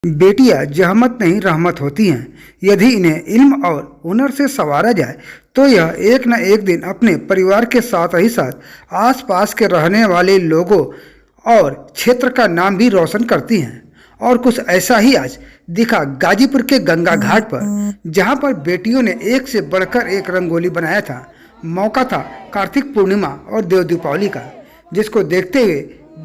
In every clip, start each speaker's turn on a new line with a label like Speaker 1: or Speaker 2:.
Speaker 1: बेटियां जहमत नहीं रहमत होती हैं। यदि इन्हें इल्म और हुनर से संवारा जाए तो यह एक न एक दिन अपने परिवार के साथ ही साथ आसपास के रहने वाले लोगों और क्षेत्र का नाम भी रोशन करती हैं। और कुछ ऐसा ही आज दिखा गाजीपुर के गंगा घाट पर, जहां पर बेटियों ने एक से बढ़कर एक रंगोली बनाया था। मौका था कार्तिक पूर्णिमा और देव दीपावली का, जिसको देखते हुए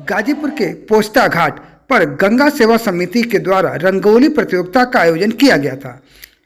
Speaker 1: गाजीपुर के पोस्ता घाट पर गंगा सेवा समिति के द्वारा रंगोली प्रतियोगिता का आयोजन किया गया था।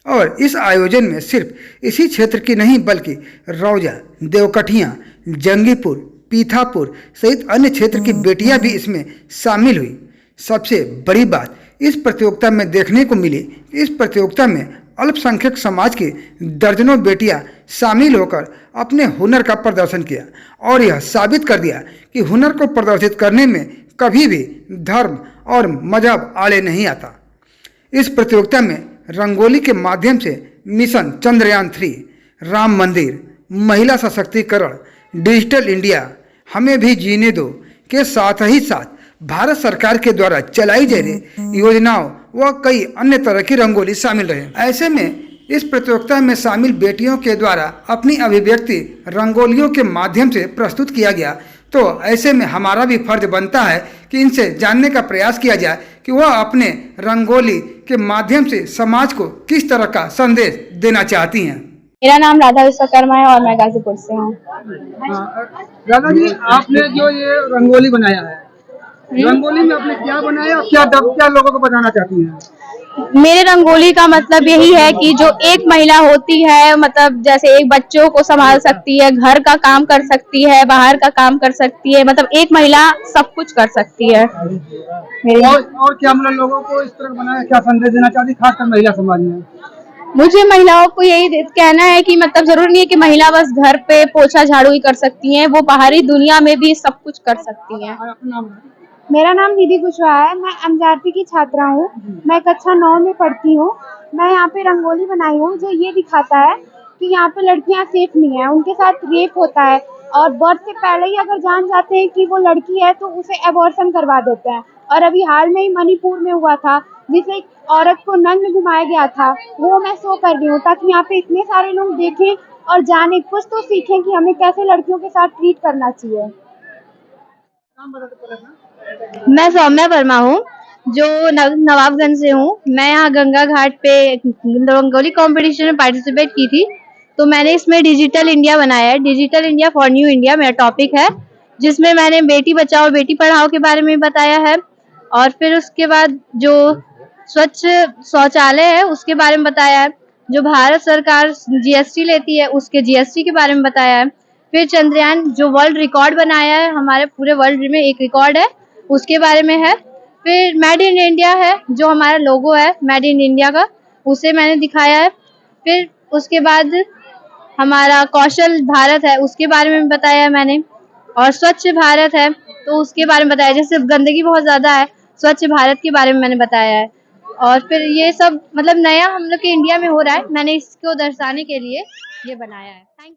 Speaker 1: और इस आयोजन में सिर्फ इसी क्षेत्र की नहीं बल्कि रौजा, देवकठिया, जंगीपुर, पीथापुर सहित अन्य क्षेत्र की बेटियां भी इसमें शामिल हुई। सबसे बड़ी बात इस प्रतियोगिता में देखने को मिली, इस प्रतियोगिता में अल्पसंख्यक समाज की दर्जनों बेटियां शामिल होकर अपने हुनर का प्रदर्शन किया और यह साबित कर दिया कि हुनर को प्रदर्शित करने में कभी भी धर्म और मजहब आड़े नहीं आता। इस प्रतियोगिता में रंगोली के माध्यम से मिशन चंद्रयान 3, राम मंदिर, महिला सशक्तिकरण, डिजिटल इंडिया, हमें भी जीने दो के साथ ही साथ भारत सरकार के द्वारा चलाई जा रही योजनाओं व कई अन्य तरह की रंगोली शामिल रहे। ऐसे में इस प्रतियोगिता में शामिल बेटियों के द्वारा अपनी अभिव्यक्ति रंगोलियों के माध्यम से प्रस्तुत किया गया। तो ऐसे में हमारा भी फर्ज बनता है कि इनसे जानने का प्रयास किया जाए कि वह अपने रंगोली के माध्यम से समाज को किस तरह का संदेश देना चाहती हैं।
Speaker 2: मेरा नाम राधा विश्वकर्मा है और मैं गाजीपुर से हूँ।
Speaker 3: राधा जी, आपने जो ये रंगोली बनाया है, रंगोली में आपने क्या बनाया और क्या लोगों को बताना चाहती हैं?
Speaker 2: मेरे रंगोली का मतलब यही है कि जो एक महिला होती है, मतलब जैसे एक बच्चों को संभाल सकती है, घर का काम कर सकती है, बाहर का काम कर सकती है, मतलब एक महिला सब कुछ कर सकती है।
Speaker 3: और क्या मतलब लोगों को इस तरह बनाया, क्या संदेश देना चाहती खासकर महिला समाज में?
Speaker 2: मुझे महिलाओं को यही कहना है कि मतलब जरूरी नहीं है कि महिला बस घर पे पोछा झाड़ू ही कर सकती हैं, वो बाहरी दुनिया में भी सब कुछ कर सकती हैं।
Speaker 4: मेरा नाम निधि कुशवाहा है। मैं एमजीआरपी की छात्रा हूँ। मैं कक्षा 9 में पढ़ती हूँ। मैं यहाँ पे रंगोली बनाई हूँ जो ये दिखाता है कि यहाँ पे लड़कियाँ सेफ नहीं है, उनके साथ रेप होता है और बर्थ से पहले ही अगर जान जाते हैं कि वो लड़की है तो उसे एबॉर्शन करवा देते हैं। और अभी हाल में ही मणिपुर में हुआ था जिसे एक औरत को नग्न घुमाया गया था, वो मैं शो कर रही हूँ ताकि यहाँ पे इतने सारे लोग देखें और जाने, कुछ तो सीखें कि हमें कैसे लड़कियों के साथ ट्रीट करना चाहिए।
Speaker 2: मैं सौम्या वर्मा हूँ, जो नवाबगंज से हूँ। मैं यहाँ गंगा घाट पे रंगोली कंपटीशन में पार्टिसिपेट की थी, तो मैंने इसमें डिजिटल इंडिया बनाया है। Digital India for new India मेरा टॉपिक है, जिसमें मैंने बेटी बचाओ और बेटी पढ़ाओ के बारे में बताया है। और फिर उसके बाद जो स्वच्छ शौचालय है उसके बारे में बताया है। जो भारत सरकार जीएसटी लेती है उसके जीएसटी के बारे में बताया है। फिर चंद्रयान जो वर्ल्ड रिकॉर्ड बनाया है, हमारे पूरे वर्ल्ड में एक रिकॉर्ड है, उसके बारे में है। फिर मेड इन इंडिया है, जो हमारा लोगो है मेड इन इंडिया का, उसे मैंने दिखाया है। फिर उसके बाद हमारा कौशल भारत है, उसके बारे में बताया है मैंने। और स्वच्छ भारत है तो उसके बारे में बताया, जैसे गंदगी बहुत ज्यादा है, स्वच्छ भारत के बारे में मैंने बताया है। और फिर ये सब मतलब नया हम लोग के इंडिया में हो रहा है, मैंने इसको दर्शाने के लिए ये बनाया है। Thank you.